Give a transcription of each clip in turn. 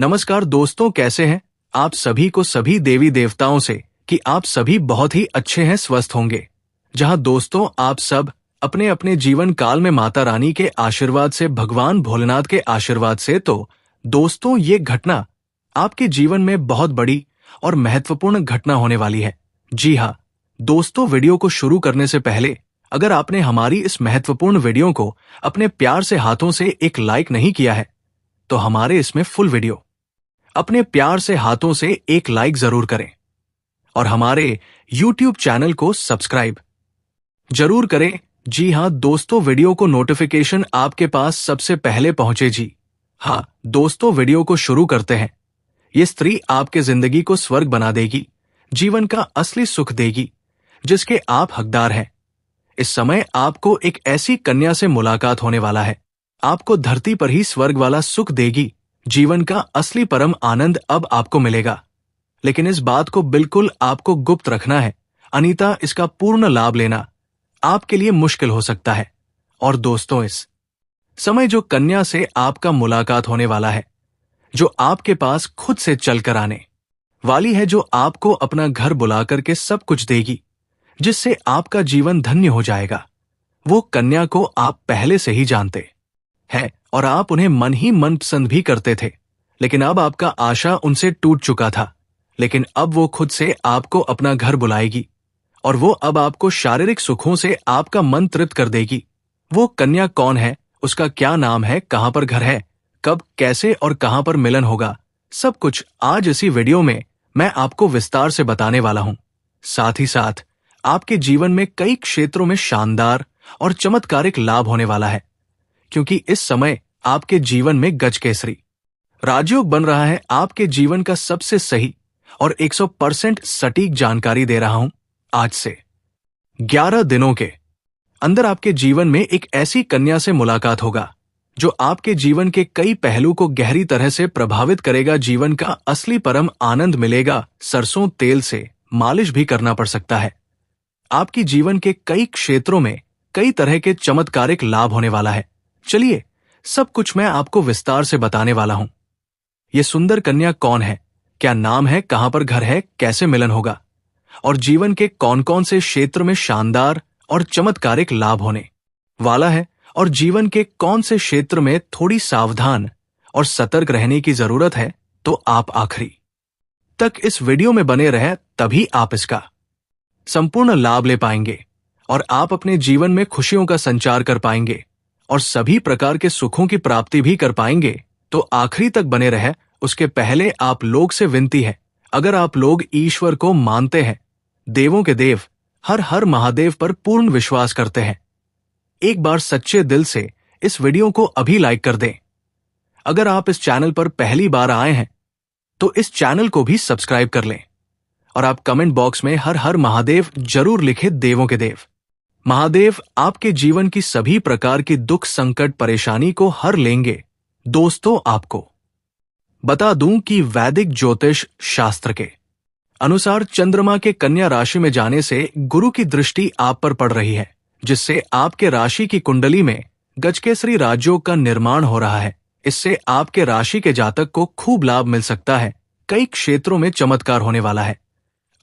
नमस्कार दोस्तों, कैसे हैं आप सभी को सभी देवी देवताओं से कि आप सभी बहुत ही अच्छे हैं, स्वस्थ होंगे। जहां दोस्तों आप सब अपने अपने जीवन काल में माता रानी के आशीर्वाद से, भगवान भोलेनाथ के आशीर्वाद से, तो दोस्तों ये घटना आपके जीवन में बहुत बड़ी और महत्वपूर्ण घटना होने वाली है। जी हाँ दोस्तों, वीडियो को शुरू करने से पहले अगर आपने हमारी इस महत्वपूर्ण वीडियो को अपने प्यार से हाथों से एक लाइक नहीं किया है तो हमारे इसमें फुल वीडियो अपने प्यार से हाथों से एक लाइक जरूर करें और हमारे YouTube चैनल को सब्सक्राइब जरूर करें। जी हाँ दोस्तों, वीडियो को नोटिफिकेशन आपके पास सबसे पहले पहुंचे। जी हाँ दोस्तों, वीडियो को शुरू करते हैं। ये स्त्री आपके जिंदगी को स्वर्ग बना देगी, जीवन का असली सुख देगी जिसके आप हकदार हैं। इस समय आपको एक ऐसी कन्या से मुलाकात होने वाला है, आपको धरती पर ही स्वर्ग वाला सुख देगी, जीवन का असली परम आनंद अब आपको मिलेगा। लेकिन इस बात को बिल्कुल आपको गुप्त रखना है, अनीता इसका पूर्ण लाभ लेना आपके लिए मुश्किल हो सकता है। और दोस्तों, इस समय जो कन्या से आपका मुलाकात होने वाला है, जो आपके पास खुद से चलकर आने वाली है, जो आपको अपना घर बुलाकर के सब कुछ देगी, जिससे आपका जीवन धन्य हो जाएगा, वो कन्या को आप पहले से ही जानते हैं और आप उन्हें मन ही मन पसंद भी करते थे। लेकिन अब आपका आशा उनसे टूट चुका था। लेकिन अब वो खुद से आपको अपना घर बुलाएगी और वो अब आपको शारीरिक सुखों से आपका मन तृप्त कर देगी। वो कन्या कौन है, उसका क्या नाम है, कहां पर घर है, कब, कैसे और कहां पर मिलन होगा, सब कुछ आज इसी वीडियो में मैं आपको विस्तार से बताने वाला हूं। साथ ही साथ आपके जीवन में कई क्षेत्रों में शानदार और चमत्कारिक लाभ होने वाला है, क्योंकि इस समय आपके जीवन में गजकेसरी राजयोग बन रहा है। आपके जीवन का सबसे सही और 100% सटीक जानकारी दे रहा हूं। आज से 11 दिनों के अंदर आपके जीवन में एक ऐसी कन्या से मुलाकात होगा जो आपके जीवन के कई पहलू को गहरी तरह से प्रभावित करेगा। जीवन का असली परम आनंद मिलेगा। सरसों तेल से मालिश भी करना पड़ सकता है। आपकी जीवन के कई क्षेत्रों में कई तरह के चमत्कारिक लाभ होने वाला है। चलिए सब कुछ मैं आपको विस्तार से बताने वाला हूं। यह सुंदर कन्या कौन है, क्या नाम है, कहां पर घर है, कैसे मिलन होगा और जीवन के कौन कौन से क्षेत्र में शानदार और चमत्कारिक लाभ होने वाला है और जीवन के कौन से क्षेत्र में थोड़ी सावधान और सतर्क रहने की जरूरत है, तो आप आखिरी तक इस वीडियो में बने रहे, तभी आप इसका संपूर्ण लाभ ले पाएंगे और आप अपने जीवन में खुशियों का संचार कर पाएंगे और सभी प्रकार के सुखों की प्राप्ति भी कर पाएंगे। तो आखिरी तक बने रहे। उसके पहले आप लोग से विनती है, अगर आप लोग ईश्वर को मानते हैं, देवों के देव हर हर महादेव पर पूर्ण विश्वास करते हैं, एक बार सच्चे दिल से इस वीडियो को अभी लाइक कर दें। अगर आप इस चैनल पर पहली बार आए हैं तो इस चैनल को भी सब्सक्राइब कर लें और आप कमेंट बॉक्स में हर हर महादेव जरूर लिखें। देवों के देव महादेव आपके जीवन की सभी प्रकार की दुख, संकट, परेशानी को हर लेंगे। दोस्तों, आपको बता दूं कि वैदिक ज्योतिष शास्त्र के अनुसार चंद्रमा के कन्या राशि में जाने से गुरु की दृष्टि आप पर पड़ रही है, जिससे आपके राशि की कुंडली में गजकेसरी राजयोग का निर्माण हो रहा है। इससे आपके राशि के जातक को खूब लाभ मिल सकता है। कई क्षेत्रों में चमत्कार होने वाला है।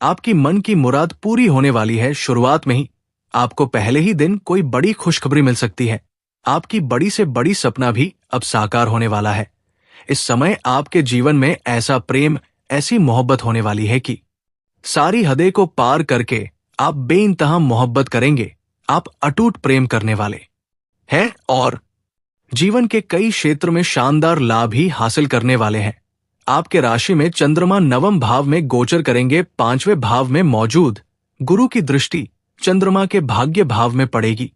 आपकी मन की मुराद पूरी होने वाली है। शुरुआत में ही आपको पहले ही दिन कोई बड़ी खुशखबरी मिल सकती है। आपकी बड़ी से बड़ी सपना भी अब साकार होने वाला है। इस समय आपके जीवन में ऐसा प्रेम, ऐसी मोहब्बत होने वाली है कि सारी हदें को पार करके आप बेइंतहा मोहब्बत करेंगे। आप अटूट प्रेम करने वाले हैं और जीवन के कई क्षेत्र में शानदार लाभ ही हासिल करने वाले हैं। आपके राशि में चंद्रमा 9वें भाव में गोचर करेंगे। 5वें भाव में मौजूद गुरु की दृष्टि चंद्रमा के भाग्य भाव में पड़ेगी,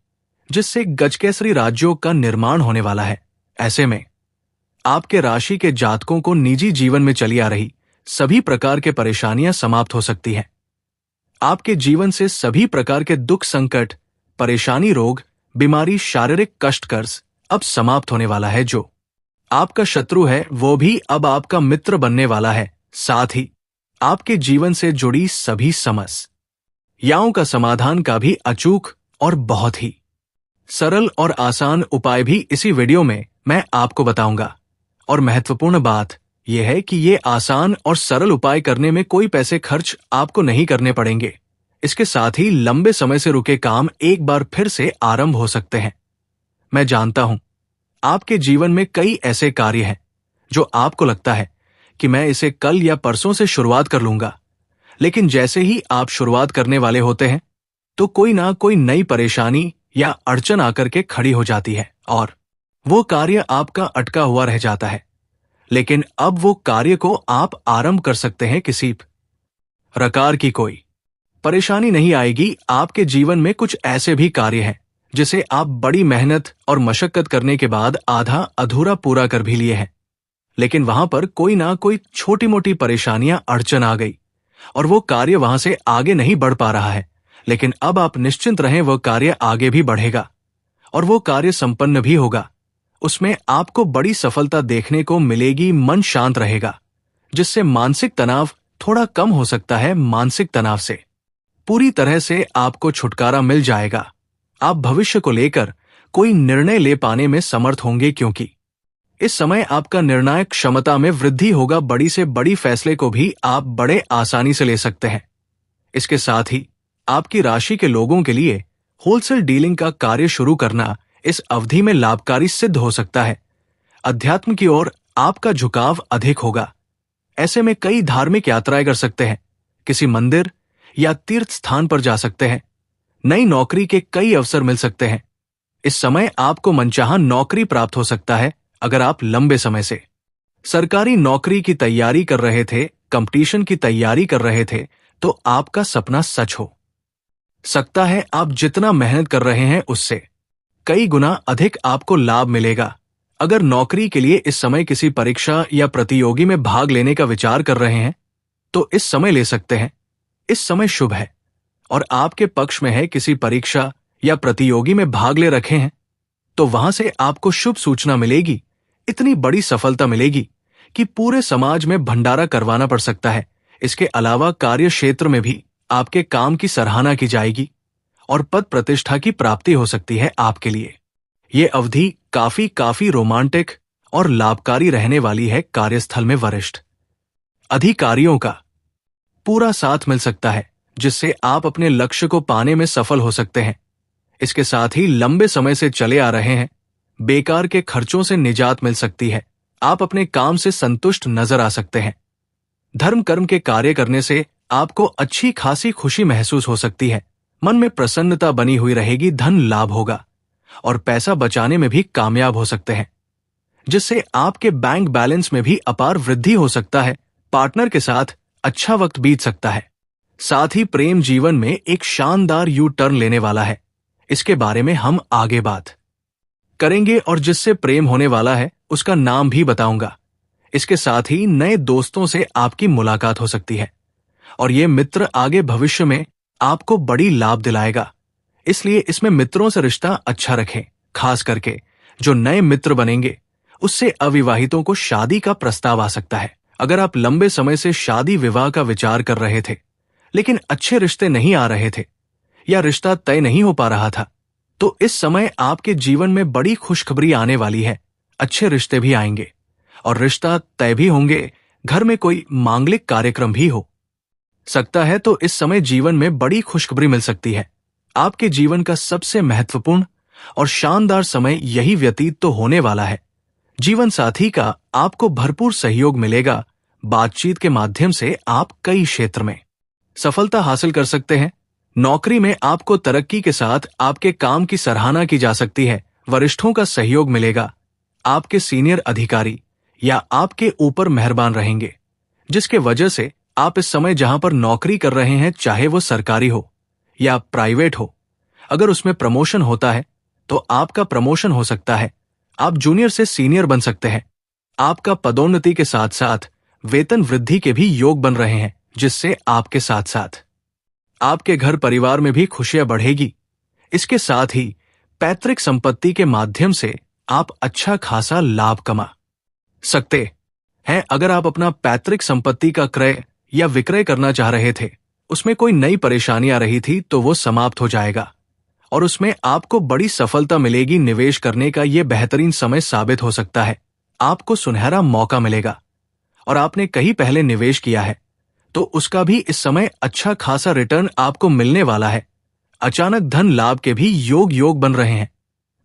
जिससे गजकेसरी राजयोग का निर्माण होने वाला है। ऐसे में आपके राशि के जातकों को निजी जीवन में चली आ रही सभी प्रकार के परेशानियां समाप्त हो सकती हैं। आपके जीवन से सभी प्रकार के दुख, संकट, परेशानी, रोग, बीमारी, शारीरिक कष्ट, कर्ज अब समाप्त होने वाला है। जो आपका शत्रु है वो भी अब आपका मित्र बनने वाला है। साथ ही आपके जीवन से जुड़ी सभी समस्याओं का समाधान का भी अचूक और बहुत ही सरल और आसान उपाय भी इसी वीडियो में मैं आपको बताऊंगा। और महत्वपूर्ण बात, यह है कि ये आसान और सरल उपाय करने में कोई पैसे खर्च आपको नहीं करने पड़ेंगे। इसके साथ ही लंबे समय से रुके काम एक बार फिर से आरंभ हो सकते हैं। मैं जानता हूं, आपके जीवन में कई ऐसे कार्य हैं जो आपको लगता है कि मैं इसे कल या परसों से शुरुआत कर लूंगा, लेकिन जैसे ही आप शुरुआत करने वाले होते हैं तो कोई ना कोई नई परेशानी या अड़चन आकर के खड़ी हो जाती है और वो कार्य आपका अटका हुआ रह जाता है। लेकिन अब वो कार्य को आप आरंभ कर सकते हैं। किसी प्रकार की कोई परेशानी नहीं आएगी। आपके जीवन में कुछ ऐसे भी कार्य हैं जिसे आप बड़ी मेहनत और मशक्कत करने के बाद आधा अधूरा पूरा कर भी लिए हैं, लेकिन वहां पर कोई ना कोई छोटी मोटी परेशानियां अड़चन आ गई और वो कार्य वहां से आगे नहीं बढ़ पा रहा है। लेकिन अब आप निश्चिंत रहें, वह कार्य आगे भी बढ़ेगा और वो कार्य संपन्न भी होगा। उसमें आपको बड़ी सफलता देखने को मिलेगी। मन शांत रहेगा, जिससे मानसिक तनाव थोड़ा कम हो सकता है। मानसिक तनाव से पूरी तरह से आपको छुटकारा मिल जाएगा। आप भविष्य को लेकर कोई निर्णय ले पाने में समर्थ होंगे, क्योंकि इस समय आपका निर्णायक क्षमता में वृद्धि होगा। बड़ी से बड़ी फैसले को भी आप बड़े आसानी से ले सकते हैं। इसके साथ ही आपकी राशि के लोगों के लिए होलसेल डीलिंग का कार्य शुरू करना इस अवधि में लाभकारी सिद्ध हो सकता है। अध्यात्म की ओर आपका झुकाव अधिक होगा। ऐसे में कई धार्मिक यात्राएं कर सकते हैं, किसी मंदिर या तीर्थ स्थान पर जा सकते हैं। नई नौकरी के कई अवसर मिल सकते हैं। इस समय आपको मनचाहा नौकरी प्राप्त हो सकता है। अगर आप लंबे समय से सरकारी नौकरी की तैयारी कर रहे थे, कंपटीशन की तैयारी कर रहे थे, तो आपका सपना सच हो सकता है। आप जितना मेहनत कर रहे हैं उससे कई गुना अधिक आपको लाभ मिलेगा। अगर नौकरी के लिए इस समय किसी परीक्षा या प्रतियोगी में भाग लेने का विचार कर रहे हैं तो इस समय ले सकते हैं। इस समय शुभ है और आपके पक्ष में है। किसी परीक्षा या प्रतियोगी में भाग ले रखे हैं तो वहां से आपको शुभ सूचना मिलेगी। इतनी बड़ी सफलता मिलेगी कि पूरे समाज में भंडारा करवाना पड़ सकता है। इसके अलावा कार्य क्षेत्र में भी आपके काम की सराहना की जाएगी और पद प्रतिष्ठा की प्राप्ति हो सकती है आपके लिए। ये अवधि काफी रोमांटिक और लाभकारी रहने वाली है। कार्यस्थल में वरिष्ठ अधिकारियों का पूरा साथ मिल सकता है, जिससे आप अपने लक्ष्य को पाने में सफल हो सकते हैं। इसके साथ ही लंबे समय से चले आ रहे हैं बेकार के खर्चों से निजात मिल सकती है। आप अपने काम से संतुष्ट नजर आ सकते हैं। धर्म कर्म के कार्य करने से आपको अच्छी खासी खुशी महसूस हो सकती है। मन में प्रसन्नता बनी हुई रहेगी। धन लाभ होगा और पैसा बचाने में भी कामयाब हो सकते हैं, जिससे आपके बैंक बैलेंस में भी अपार वृद्धि हो सकता है। पार्टनर के साथ अच्छा वक्त बीत सकता है। साथ ही प्रेम जीवन में एक शानदार यू टर्न लेने वाला है। इसके बारे में हम आगे बात करेंगे और जिससे प्रेम होने वाला है उसका नाम भी बताऊंगा। इसके साथ ही नए दोस्तों से आपकी मुलाकात हो सकती है और ये मित्र आगे भविष्य में आपको बड़ी लाभ दिलाएगा। इसलिए इसमें मित्रों से रिश्ता अच्छा रखें। खास करके जो नए मित्र बनेंगे उससे अविवाहितों को शादी का प्रस्ताव आ सकता है। अगर आप लंबे समय से शादी विवाह का विचार कर रहे थे लेकिन अच्छे रिश्ते नहीं आ रहे थे या रिश्ता तय नहीं हो पा रहा था, तो इस समय आपके जीवन में बड़ी खुशखबरी आने वाली है। अच्छे रिश्ते भी आएंगे और रिश्ता तय भी होंगे। घर में कोई मांगलिक कार्यक्रम भी हो सकता है, तो इस समय जीवन में बड़ी खुशखबरी मिल सकती है। आपके जीवन का सबसे महत्वपूर्ण और शानदार समय यही व्यतीत तो होने वाला है। जीवन साथी का आपको भरपूर सहयोग मिलेगा। बातचीत के माध्यम से आप कई क्षेत्र में सफलता हासिल कर सकते हैं। नौकरी में आपको तरक्की के साथ आपके काम की सराहना की जा सकती है। वरिष्ठों का सहयोग मिलेगा। आपके सीनियर अधिकारी या आपके ऊपर मेहरबान रहेंगे, जिसके वजह से आप इस समय जहां पर नौकरी कर रहे हैं, चाहे वो सरकारी हो या प्राइवेट हो, अगर उसमें प्रमोशन होता है तो आपका प्रमोशन हो सकता है। आप जूनियर से सीनियर बन सकते हैं। आपका पदोन्नति के साथ साथ वेतन वृद्धि के भी योग बन रहे हैं, जिससे आपके साथ साथ आपके घर परिवार में भी खुशियां बढ़ेगी। इसके साथ ही पैतृक संपत्ति के माध्यम से आप अच्छा खासा लाभ कमा सकते हैं। अगर आप अपना पैतृक संपत्ति का क्रय या विक्रय करना चाह रहे थे, उसमें कोई नई परेशानी आ रही थी, तो वो समाप्त हो जाएगा और उसमें आपको बड़ी सफलता मिलेगी। निवेश करने का ये बेहतरीन समय साबित हो सकता है। आपको सुनहरा मौका मिलेगा और आपने कहीं पहले निवेश किया है तो उसका भी इस समय अच्छा खासा रिटर्न आपको मिलने वाला है। अचानक धन लाभ के भी योग बन रहे हैं।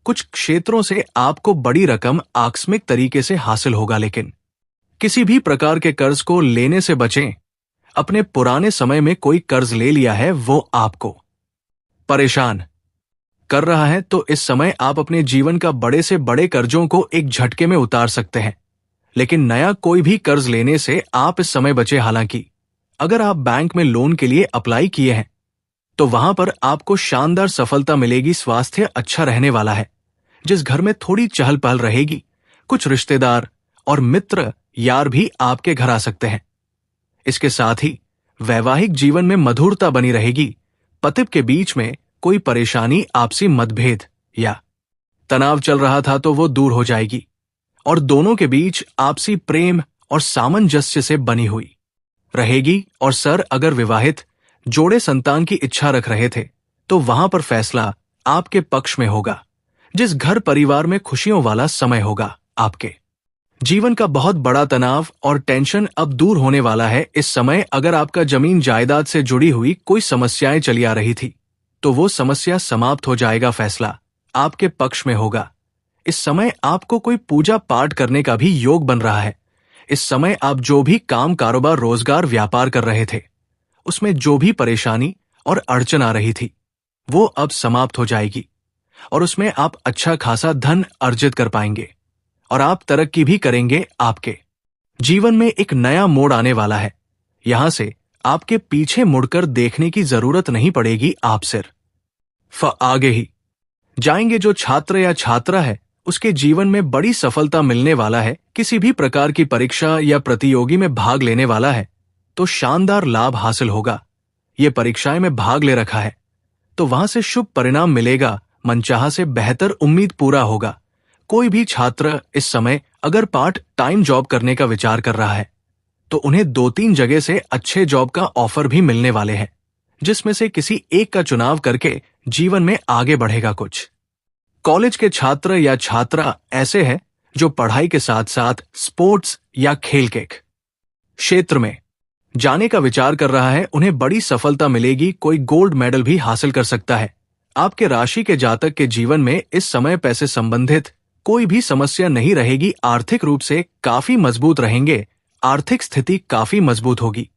कुछ क्षेत्रों से आपको बड़ी रकम आकस्मिक तरीके से हासिल होगा, लेकिन किसी भी प्रकार के कर्ज को लेने से बचें। अपने पुराने समय में कोई कर्ज ले लिया है, वो आपको परेशान कर रहा है, तो इस समय आप अपने जीवन का बड़े से बड़े कर्जों को एक झटके में उतार सकते हैं। लेकिन नया कोई भी कर्ज लेने से आप इस समय बचे। हालांकि अगर आप बैंक में लोन के लिए अप्लाई किए हैं तो वहां पर आपको शानदार सफलता मिलेगी। स्वास्थ्य अच्छा रहने वाला है। जिस घर में थोड़ी चहल पहल रहेगी, कुछ रिश्तेदार और मित्र यार भी आपके घर आ सकते हैं। इसके साथ ही वैवाहिक जीवन में मधुरता बनी रहेगी। पति के बीच में कोई परेशानी, आपसी मतभेद या तनाव चल रहा था तो वो दूर हो जाएगी और दोनों के बीच आपसी प्रेम और सामंजस्य से बनी हुई रहेगी। और सर, अगर विवाहित जोड़े संतान की इच्छा रख रहे थे तो वहां पर फैसला आपके पक्ष में होगा। जिस घर परिवार में खुशियों वाला समय होगा, आपके जीवन का बहुत बड़ा तनाव और टेंशन अब दूर होने वाला है। इस समय अगर आपका जमीन जायदाद से जुड़ी हुई कोई समस्याएं चली आ रही थी तो वो समस्या समाप्त हो जाएगा। फैसला आपके पक्ष में होगा। इस समय आपको कोई पूजा पाठ करने का भी योग बन रहा है। इस समय आप जो भी काम, कारोबार, रोजगार, व्यापार कर रहे थे, उसमें जो भी परेशानी और अड़चन आ रही थी वो अब समाप्त हो जाएगी और उसमें आप अच्छा खासा धन अर्जित कर पाएंगे और आप तरक्की भी करेंगे। आपके जीवन में एक नया मोड़ आने वाला है। यहां से आपके पीछे मुड़कर देखने की जरूरत नहीं पड़ेगी। आप सिर्फ आगे ही जाएंगे। जो छात्र या छात्रा है उसके जीवन में बड़ी सफलता मिलने वाला है। किसी भी प्रकार की परीक्षा या प्रतियोगी में भाग लेने वाला है तो शानदार लाभ हासिल होगा। ये परीक्षाएं में भाग ले रखा है तो वहां से शुभ परिणाम मिलेगा। मनचाहा से बेहतर उम्मीद पूरा होगा। कोई भी छात्र इस समय अगर पार्ट टाइम जॉब करने का विचार कर रहा है तो उन्हें 2-3 जगह से अच्छे जॉब का ऑफर भी मिलने वाले हैं, जिसमें से किसी एक का चुनाव करके जीवन में आगे बढ़ेगा। कुछ कॉलेज के छात्र या छात्रा ऐसे हैं जो पढ़ाई के साथ साथ स्पोर्ट्स या खेल के क्षेत्र में जाने का विचार कर रहा है, उन्हें बड़ी सफलता मिलेगी। कोई गोल्ड मेडल भी हासिल कर सकता है। आपके राशि के जातक के जीवन में इस समय पैसे संबंधित कोई भी समस्या नहीं रहेगी। आर्थिक रूप से काफी मजबूत रहेंगे। आर्थिक स्थिति काफी मजबूत होगी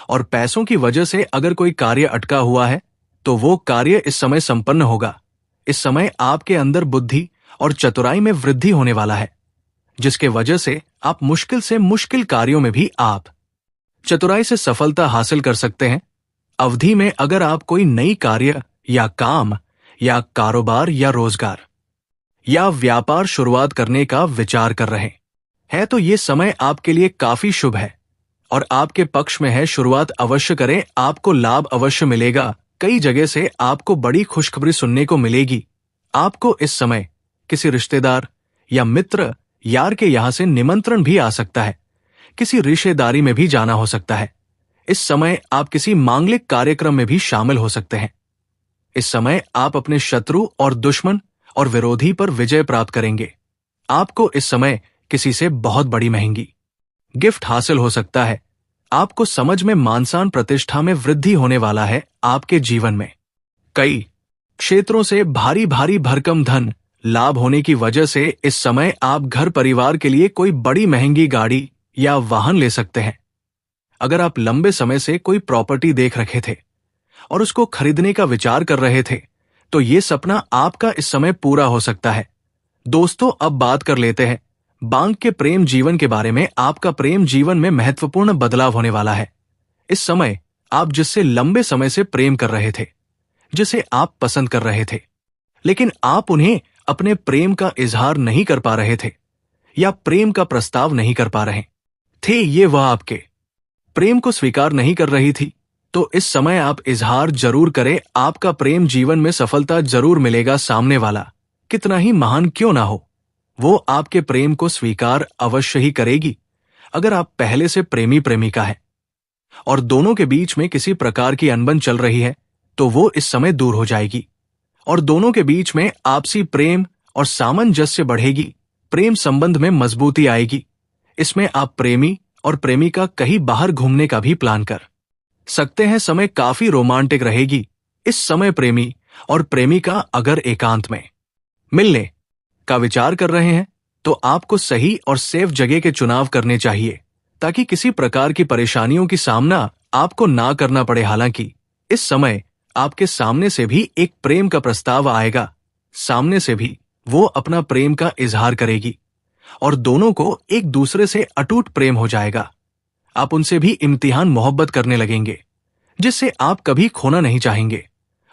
और पैसों की वजह से अगर कोई कार्य अटका हुआ है तो वो कार्य इस समय संपन्न होगा। इस समय आपके अंदर बुद्धि और चतुराई में वृद्धि होने वाला है, जिसके वजह से आप मुश्किल से मुश्किल कार्यों में भी आप चतुराई से सफलता हासिल कर सकते हैं। अवधि में अगर आप कोई नई कार्य या काम या कारोबार या रोजगार या व्यापार शुरुआत करने का विचार कर रहे हैं तो ये समय आपके लिए काफी शुभ है और आपके पक्ष में है। शुरुआत अवश्य करें, आपको लाभ अवश्य मिलेगा। कई जगह से आपको बड़ी खुशखबरी सुनने को मिलेगी। आपको इस समय किसी रिश्तेदार या मित्र यार के यहां से निमंत्रण भी आ सकता है। किसी रिश्तेदारी में भी जाना हो सकता है। इस समय आप किसी मांगलिक कार्यक्रम में भी शामिल हो सकते हैं। इस समय आप अपने शत्रु और दुश्मन और विरोधी पर विजय प्राप्त करेंगे। आपको इस समय किसी से बहुत बड़ी महंगी गिफ्ट हासिल हो सकता है। आपको समझ में, मान प्रतिष्ठा में वृद्धि होने वाला है। आपके जीवन में कई क्षेत्रों से भारी भारी भरकम धन लाभ होने की वजह से इस समय आप घर परिवार के लिए कोई बड़ी महंगी गाड़ी या वाहन ले सकते हैं। अगर आप लंबे समय से कोई प्रॉपर्टी देख रखे थे और उसको खरीदने का विचार कर रहे थे तो ये सपना आपका इस समय पूरा हो सकता है। दोस्तों, अब बात कर लेते हैं बांग के प्रेम जीवन के बारे में। आपका प्रेम जीवन में महत्वपूर्ण बदलाव होने वाला है। इस समय आप जिससे लंबे समय से प्रेम कर रहे थे, जिसे आप पसंद कर रहे थे, लेकिन आप उन्हें अपने प्रेम का इजहार नहीं कर पा रहे थे या प्रेम का प्रस्ताव नहीं कर पा रहे थे, ये वह आपके प्रेम को स्वीकार नहीं कर रही थी, तो इस समय आप इजहार जरूर करें। आपका प्रेम जीवन में सफलता जरूर मिलेगा। सामने वाला कितना ही महान क्यों ना हो, वो आपके प्रेम को स्वीकार अवश्य ही करेगी। अगर आप पहले से प्रेमी प्रेमिका है और दोनों के बीच में किसी प्रकार की अनबन चल रही है तो वो इस समय दूर हो जाएगी और दोनों के बीच में आपसी प्रेम और सामंजस्य बढ़ेगी। प्रेम संबंध में मजबूती आएगी। इसमें आप प्रेमी और प्रेमिका कहीं बाहर घूमने का भी प्लान कर सकते हैं। समय काफी रोमांटिक रहेगी। इस समय प्रेमी और प्रेमिका अगर एकांत में मिलने का विचार कर रहे हैं तो आपको सही और सेफ जगह के चुनाव करने चाहिए ताकि किसी प्रकार की परेशानियों की सामना आपको ना करना पड़े। हालांकि इस समय आपके सामने से भी एक प्रेम का प्रस्ताव आएगा। सामने से भी वो अपना प्रेम का इजहार करेगी और दोनों को एक दूसरे से अटूट प्रेम हो जाएगा। आप उनसे भी इम्तिहान मोहब्बत करने लगेंगे जिससे आप कभी खोना नहीं चाहेंगे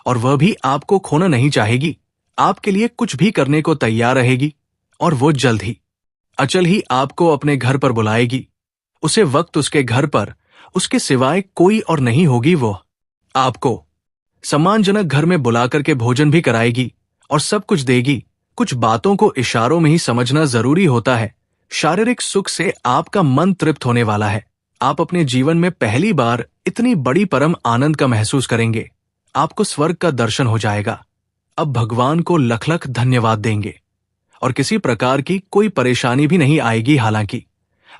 और वह भी आपको खोना नहीं चाहेगी। आपके लिए कुछ भी करने को तैयार रहेगी और वो जल्द ही अचल ही आपको अपने घर पर बुलाएगी। उसे वक्त उसके घर पर उसके सिवाय कोई और नहीं होगी। वो आपको सम्मानजनक घर में बुलाकर के भोजन भी कराएगी और सब कुछ देगी। कुछ बातों को इशारों में ही समझना जरूरी होता है। शारीरिक सुख से आपका मन तृप्त होने वाला है। आप अपने जीवन में पहली बार इतनी बड़ी परम आनंद का महसूस करेंगे। आपको स्वर्ग का दर्शन हो जाएगा। अब भगवान को लख लख धन्यवाद देंगे और किसी प्रकार की कोई परेशानी भी नहीं आएगी। हालांकि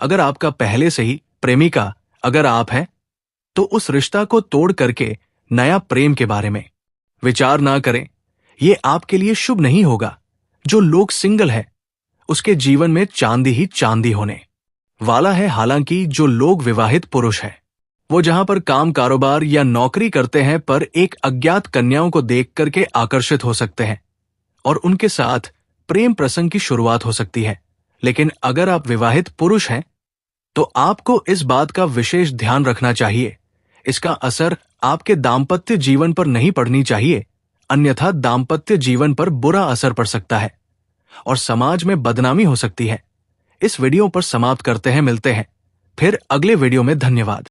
अगर आपका पहले से ही प्रेमिका अगर आप हैं तो उस रिश्ता को तोड़ करके नया प्रेम के बारे में विचार ना करें। ये आपके लिए शुभ नहीं होगा। जो लोग सिंगल है उसके जीवन में चांदी ही चांदी होने वाला है। हालांकि जो लोग विवाहित पुरुष हैं वो जहां पर काम कारोबार या नौकरी करते हैं पर एक अज्ञात कन्याओं को देख करके आकर्षित हो सकते हैं और उनके साथ प्रेम प्रसंग की शुरुआत हो सकती है। लेकिन अगर आप विवाहित पुरुष हैं तो आपको इस बात का विशेष ध्यान रखना चाहिए। इसका असर आपके दाम्पत्य जीवन पर नहीं पड़नी चाहिए, अन्यथा दाम्पत्य जीवन पर बुरा असर पड़ सकता है और समाज में बदनामी हो सकती है। इस वीडियो पर समाप्त करते हैं। मिलते हैं फिर अगले वीडियो में। धन्यवाद।